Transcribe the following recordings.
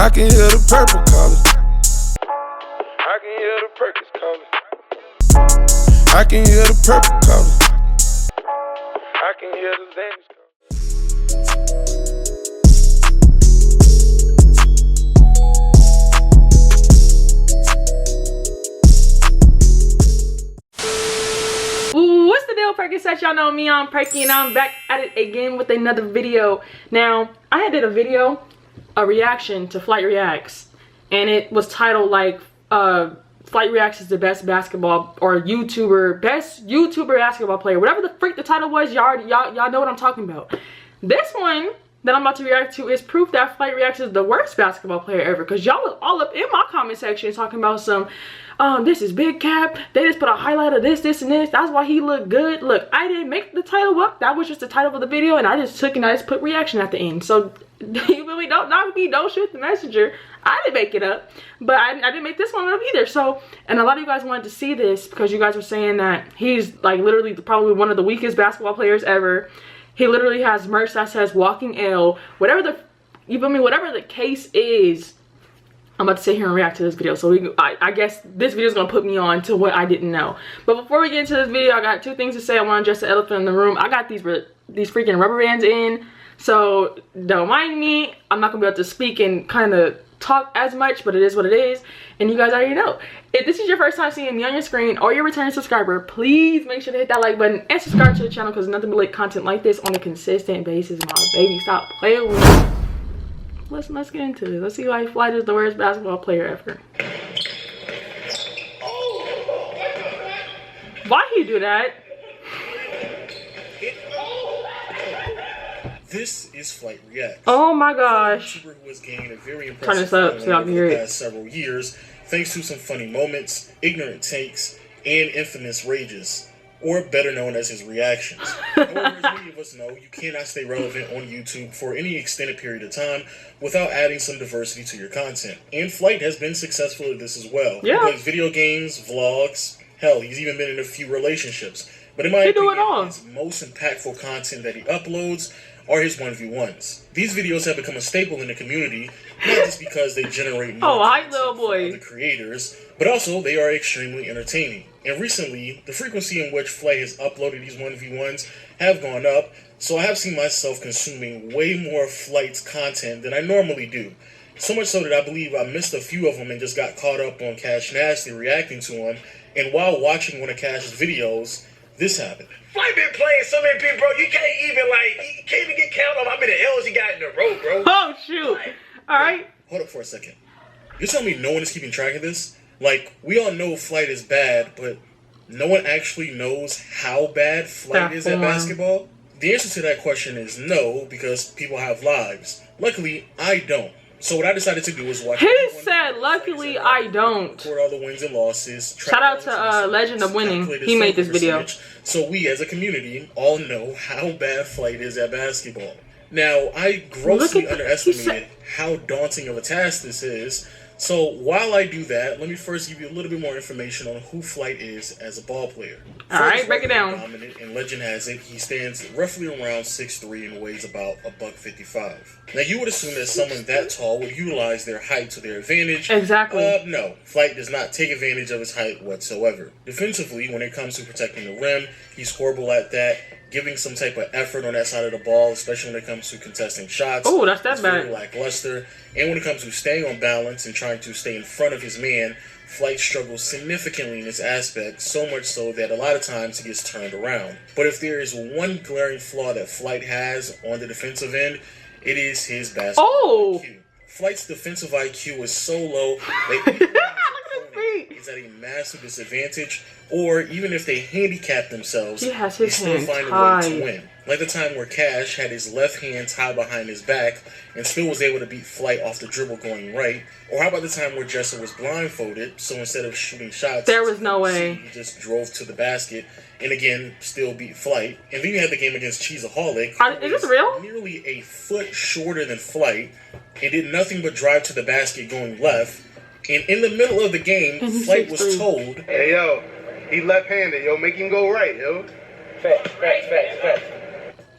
I can hear the purple calling. I can hear the Perkyy calling. I can hear the purple calling. I can hear the Xanax calling. What's the deal, Perkyy? Y'all know me, I'm Perkyy, and I'm back at it again with another video. Now, I did a video, a reaction to FlightReacts, and it was titled like FlightReacts is the best basketball or YouTuber, best YouTuber basketball player, whatever the freak the title was. Y'all know what I'm talking about. This one that I'm about to react to is proof that FlightReacts is the worst basketball player ever, because y'all was all up in my comment section talking about some this is big cap, they just put a highlight of this and this, that's why he looked good. Look, I didn't make the title up, that was just the title of the video, and I just took and I just put reaction at the end. So you really don't knock me, don't shoot the messenger. I didn't make it up, but I didn't make this one up either. So, and a lot of you guys wanted to see this because you guys were saying that he's like literally probably one of the weakest basketball players ever. He literally has merch that says walking L, whatever the, you feel me, whatever the case is. I'm about to sit here and react to this video, so I guess this video is gonna put me on to what I didn't know. But before we get into this video, I got two things to say. I want to address the elephant in the room. I got these freaking rubber bands in, so don't mind me. I'm not gonna be able to speak and kind of talk as much, but it is what it is, and you guys already know. If this is your first time seeing me on your screen or you're a returning subscriber, please make sure to hit that like button and subscribe to the channel, because nothing but like content like this on a consistent basis. My baby, stop playing with me. Let's get into it. Let's see why Flight is the worst basketball player ever. Why he do that? This is FlightReacts. Oh my gosh. A YouTuber who has gained a very Turn impressive this up so y'all can hear over the it. past several years, thanks to some funny moments, ignorant takes, and infamous rages, or better known as his reactions. However, as many of us know, you cannot stay relevant on YouTube for any extended period of time without adding some diversity to your content. And Flight has been successful at this as well. Yeah. He plays video games, vlogs, hell, he's even been in a few relationships. But in my opinion, his most impactful content that he uploads are his 1v1s. These videos have become a staple in the community, not just because they generate more content from other creators, but also they are extremely entertaining. And recently, the frequency in which Flight has uploaded these 1v1s have gone up, so I have seen myself consuming way more of Flight's content than I normally do. So much so that I believe I missed a few of them and just got caught up on Cash Nasty reacting to them, and while watching one of Cash's videos, this happened. Flight been playing so many people, bro. You can't even get count on how many L's he got in a row, bro. Oh shoot! All right. Hold up for a second. You're telling me no one is keeping track of this? Like, we all know Flight is bad, but no one actually knows how bad Flight is at basketball? The answer to that question is no, because people have lives. Luckily, I don't. So what I decided to do was watch. He said, "Luckily, I don't." Record all the wins and losses. Shout out to Legend of Winning. He made this video. So we, as a community, all know how bad Flight is at basketball. Now, I grossly underestimated how daunting of a task this is. So while I do that, let me first give you a little bit more information on who Flight is as a ball player. Alright, break it down. Dominant, and legend has it, he stands roughly around 6'3" and weighs about $155. Now you would assume that someone that tall would utilize their height to their advantage. Exactly. No, Flight does not take advantage of his height whatsoever. Defensively, when it comes to protecting the rim, he's horrible at that. Giving some type of effort on that side of the ball, especially when it comes to contesting shots. Oh, that's that bad. Very lackluster. And when it comes to staying on balance and trying to stay in front of his man, Flight struggles significantly in this aspect, so much so that a lot of times he gets turned around. But if there is one glaring flaw that Flight has on the defensive end, it is his basketball IQ. Flight's defensive IQ is so low that is at a massive disadvantage, or even if they handicap themselves, they still find a way to win. Like the time where Cash had his left hand tied behind his back and still was able to beat Flight off the dribble going right. Or how about the time where Jessa was blindfolded, so instead of shooting shots, there was no way. He just drove to the basket and again still beat Flight. And then you had the game against Cheeseaholic. Is this real? Nearly a foot shorter than Flight and did nothing but drive to the basket going left. And in the middle of the game, Flight was told, "Hey yo, he left-handed, yo, make him go right, yo." Facts.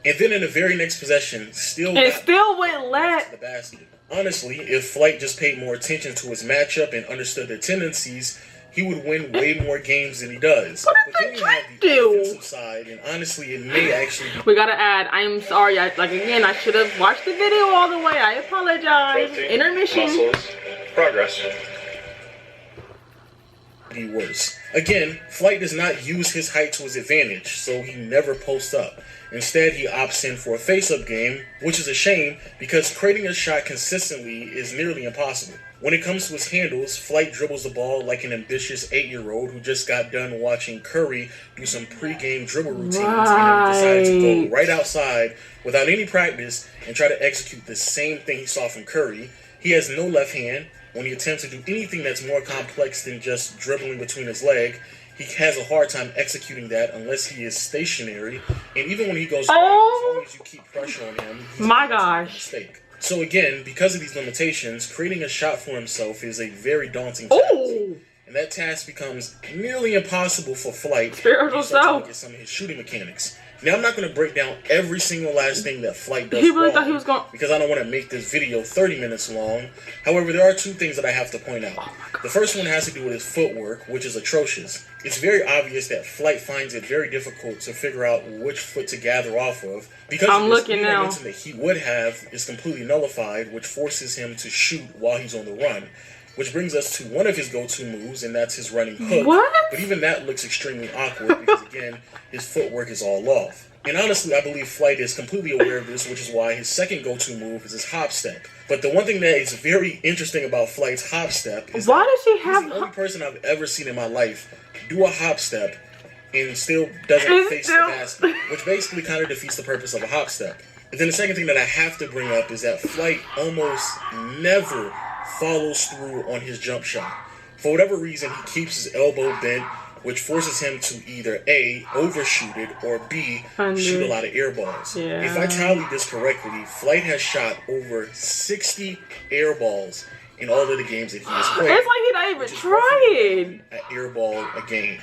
And then in the very next possession, still went left to the basket. Honestly, if Flight just paid more attention to his matchup and understood their tendencies, he would win way more games than he does. What But does then you have the do? offensive side, and honestly, it may actually be... We gotta add, I am sorry, again, I should have watched the video all the way. I apologize. Protein, Intermission. muscles, progress. be worse. Again, Flight does not use his height to his advantage, so he never posts up. Instead, he opts in for a face-up game, which is a shame because creating a shot consistently is nearly impossible. When it comes to his handles, Flight dribbles the ball like an ambitious 8-year-old who just got done watching Curry do some pre-game dribble routines and then decided to go right outside without any practice and try to execute the same thing he saw from Curry. He has no left hand. When he attempts to do anything that's more complex than just dribbling between his legs, he has a hard time executing that unless he is stationary. And even when he goes right, as long as you keep pressure on him, he's My going to make a gosh. mistake. So again, because of these limitations, creating a shot for himself is a very daunting task. Ooh. And that task becomes nearly impossible for Flight. Spiritual when you start to self. look at some of his shooting mechanics. Now, I'm not going to break down every single last thing that Flight does He really wrong, thought he was going... because I don't want to make this video 30 minutes long. However, there are two things that I have to point out. The first one has to do with his footwork, which is atrocious. It's very obvious that Flight finds it very difficult to figure out which foot to gather off of, because I'm of this looking new now. momentum that he would have is completely nullified, which forces him to shoot while he's on the run. Which brings us to one of his go-to moves, and that's his running hook. What? But even that looks extremely awkward because, again, his footwork is all off. And honestly, I believe Flight is completely aware of this, which is why his second go-to move is his hop step. But the one thing that is very interesting about Flight's hop step is Why does he he's have... the only person I've ever seen in my life do a hop step and still doesn't face the basket, which basically kind of defeats the purpose of a hop step. And then the second thing that I have to bring up is that Flight almost never follows through on his jump shot. For whatever reason, he keeps his elbow bent, which forces him to either A, overshoot it, or B, shoot a lot of air balls. Yeah. If I tallied this correctly, Flight has shot over 60 air balls in all of the games that he has played. It's like he not even trying. An air ball a game.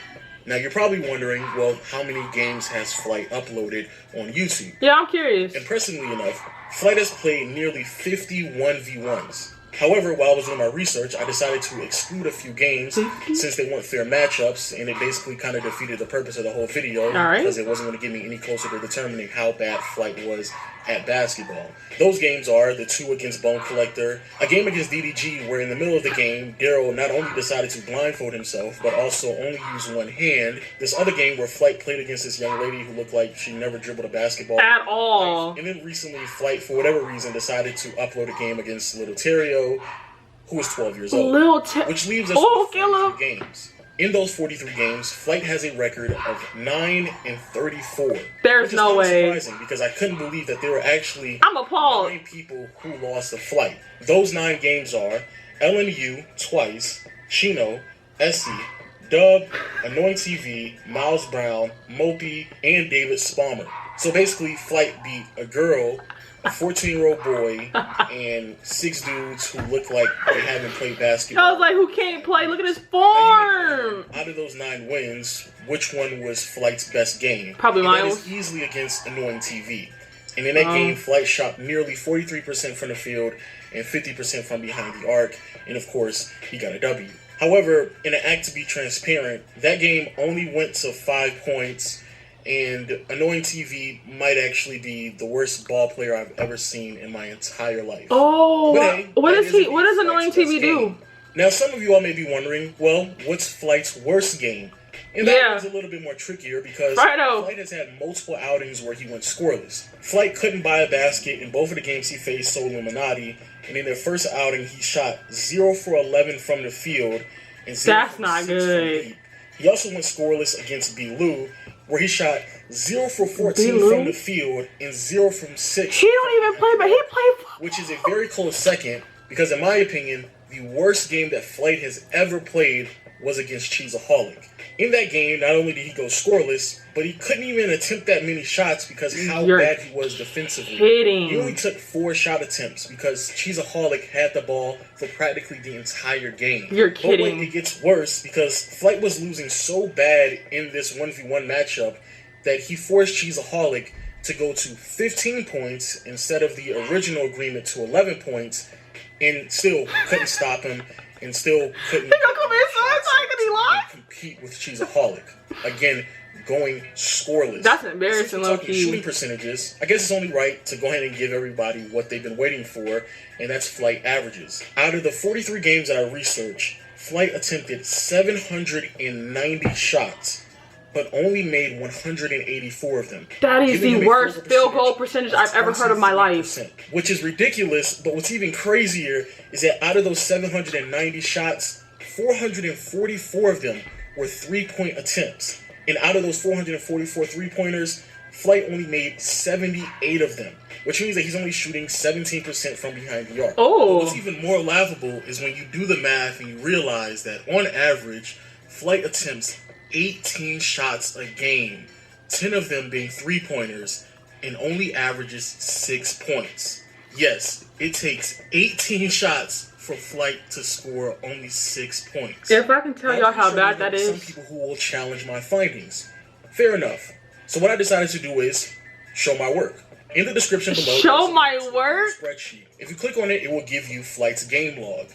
Now you're probably wondering, well, how many games has Flight uploaded on YouTube? Yeah, I'm curious. Impressively enough, Flight has played nearly 50 1v1s. However, while I was doing my research, I decided to exclude a few games since they weren't fair matchups, and it basically kind of defeated the purpose of the whole video because it wasn't going to get me any closer to determining how bad Flight was at basketball. Those games are the 2 against Bone Collector, a game against DDG where in the middle of the game, Daryl not only decided to blindfold himself, but also only use one hand. This other game where Flight played against this young lady who looked like she never dribbled a basketball At all. And then recently, Flight, for whatever reason, decided to upload a game against Little Terrio, who is 12 years old, which leaves us with 43 games. In those 43 games, Flight has a record of 9-34. There's no way. Surprising because I couldn't believe that there were actually I'm appalled. 9 people who lost to Flight. Those 9 games are LNU twice, Chino, Essie, Dub, Annoying TV, Miles Brown, Mopey, and David Spalmer. So basically, Flight beat a girl, a 14-year-old boy, and 6 dudes who look like they haven't played basketball. I was like, who can't play? Look at his form. Out of those 9 wins, which one was Flight's best game? Probably Miles. Miles. That is easily against Annoying TV. And in that game, Flight shot nearly 43% from the field and 50% from behind the arc. And of course, he got a W. However, in an act to be transparent, that game only went to 5 points. And Annoying TV might actually be the worst ball player I've ever seen in my entire life. Oh, hey, what does Annoying TV do? Now, some of you all may be wondering, well, what's Flight's worst game? And that one's a little bit more trickier because Flight has had multiple outings where he went scoreless. Flight couldn't buy a basket in both of the games he faced Soul Illuminati, and in their first outing, he shot 0 for 11 from the field and 0 That's for not 6 from good. deep. He also went scoreless against B-Lou, where he shot 0 for 14 B-Lou? from the field and 0 from 6. He don't even play, but he played. Which is a very close second, because in my opinion, the worst game that Flight has ever played was against Cheeseaholic. In that game, not only did he go scoreless, but he couldn't even attempt that many shots because how bad he was defensively. He only took 4 shot attempts because Cheeseaholic had the ball for practically the entire game. You're kidding. But wait, it gets worse because Flight was losing so bad in this 1v1 matchup that he forced Cheeseaholic to go to 15 points instead of the original agreement to 11 points, and still couldn't stop him, and still couldn't compete with Cheeseaholic. Again, going scoreless. That's embarrassing, low key. Shooting percentages, I guess it's only right to go ahead and give everybody what they've been waiting for, and that's flight averages. Out of the 43 games that I researched, Flight attempted 790 shots, but only made 184 of them. That is the worst field goal percentage I've ever heard of my life. Which is ridiculous, but what's even crazier is that out of those 790 shots, 444 of them were three-point attempts. And out of those 444 three-pointers, Flight only made 78 of them, which means that he's only shooting 17% from behind the arc. Oh. What's even more laughable is when you do the math and you realize that on average, Flight attempts 18 shots a game, 10 of them being three-pointers, and only averages 6 points. Yes, it takes 18 shots for Flight to score only 6 points. If I can tell y'all how bad that is. Some people who will challenge my findings. Fair enough. So what I decided to do is show my work. In the description below, show my work? Spreadsheet. If you click on it, it will give you Flight's game log.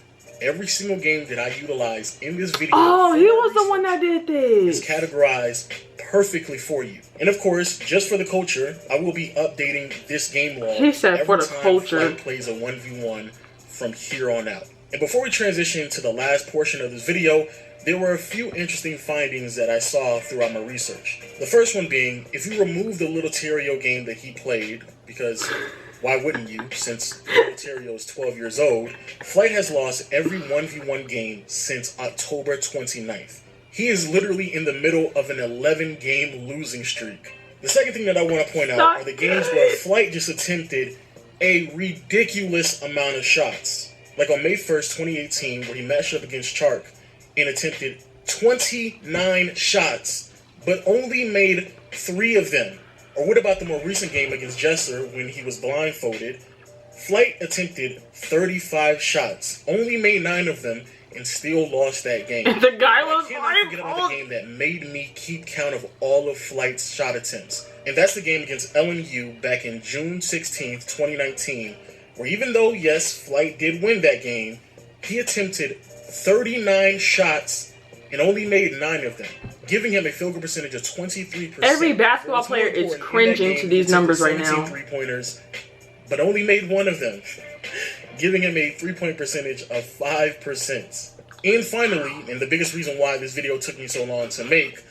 Every single game that I utilized in this video. Oh, he was the one that did this. Is categorized perfectly for you. And of course, just for the culture, I will be updating this game log. He said for the culture. Flight plays a 1v1 from here on out. And before we transition to the last portion of this video, there were a few interesting findings that I saw throughout my research. The first one being, if you remove the Little Terrio game that he played, because why wouldn't you, since Little Terrio is 12 years old, Flight has lost every 1v1 game since October 29th. He is literally in the middle of an 11-game losing streak. The second thing that I want to point out are the games where Flight just attempted a ridiculous amount of shots. Like on May 1st, 2018, where he matched up against Chark and attempted 29 shots, but only made 3 of them. Or what about the more recent game against Jester when he was blindfolded? Flight attempted 35 shots, only made 9 of them, and still lost that game. The guy was blindfolded. I cannot forget about the game that made me keep count of all of Flight's shot attempts. And that's the game against LMU back in June 16th, 2019, where even though, yes, Flight did win that game, he attempted 39 shots and only made 9 of them, giving him a field goal percentage of 23%. Every basketball player is cringing to these numbers right now. 3-pointers, but only made 1 of them, giving him a 3-point percentage of 5%. And finally, and the biggest reason why this video took me so long to make,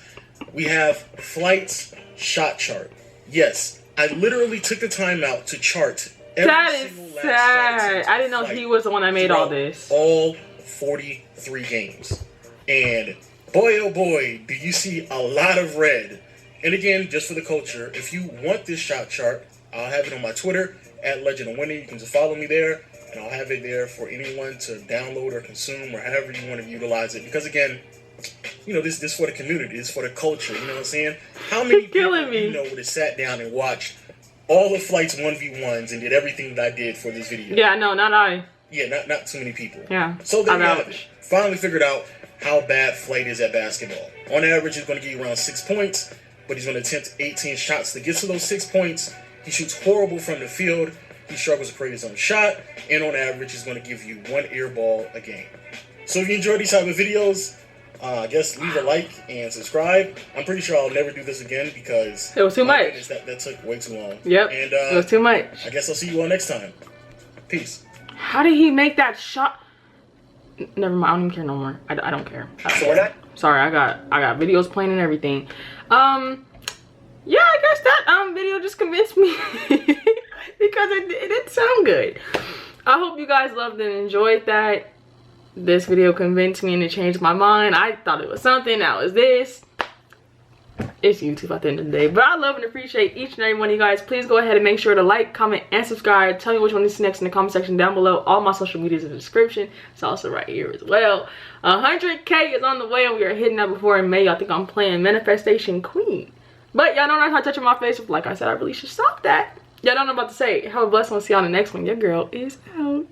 we have Flight's shot chart. Yes, I literally took the time out to chart every single last sad. I didn't know he was the one that made all this. All 43 games. And boy, oh boy, do you see a lot of red. And again, just for the culture, if you want this shot chart, I'll have it on my Twitter, @LegendOfWinning. You can just follow me there, and I'll have it there for anyone to download or consume, or however you want to utilize it. Because again, you know, this is for the community, this is for the culture, you know what I'm saying? How many people you know would have sat down and watched all the Flight's 1v1s and did everything that I did for this video? Yeah, no, not I. Yeah, not too many people. Yeah. So there you have it. Finally figured out how bad Flight is at basketball. On average, he's going to get you around 6 points, but he's going to attempt 18 shots to get to those 6 points. He shoots horrible from the field. He struggles to create his own shot, and on average, he's going to give you 1 air ball a game. So if you enjoyed these type of videos, I guess leave a like and subscribe. I'm pretty sure I'll never do this again because it was too much. That took way too long. Yep. And it was too much. I guess I'll see you all next time. Peace. How did he make that shot? Never mind. I don't even care no more. I don't care. Sorry, I got videos playing and everything. Yeah, I guess that video just convinced me because it didn't sound good. I hope you guys loved and enjoyed that. This video convinced me and it changed my mind. I thought it was something, now it's this. It's YouTube at the end of the day. But I love and appreciate each and every one of you guys. Please go ahead and make sure to like, comment, and subscribe. Tell me which one to see next in the comment section down below. All my social media is in the description. It's also right here as well. 100K is on the way and we are hitting that before in May. I think I'm playing Manifestation Queen. But y'all don't know how to touch on my face. Like I said, I really should stop that. Y'all don't know what to say. Have a blessed one. See y'all on the next one. Your girl is out.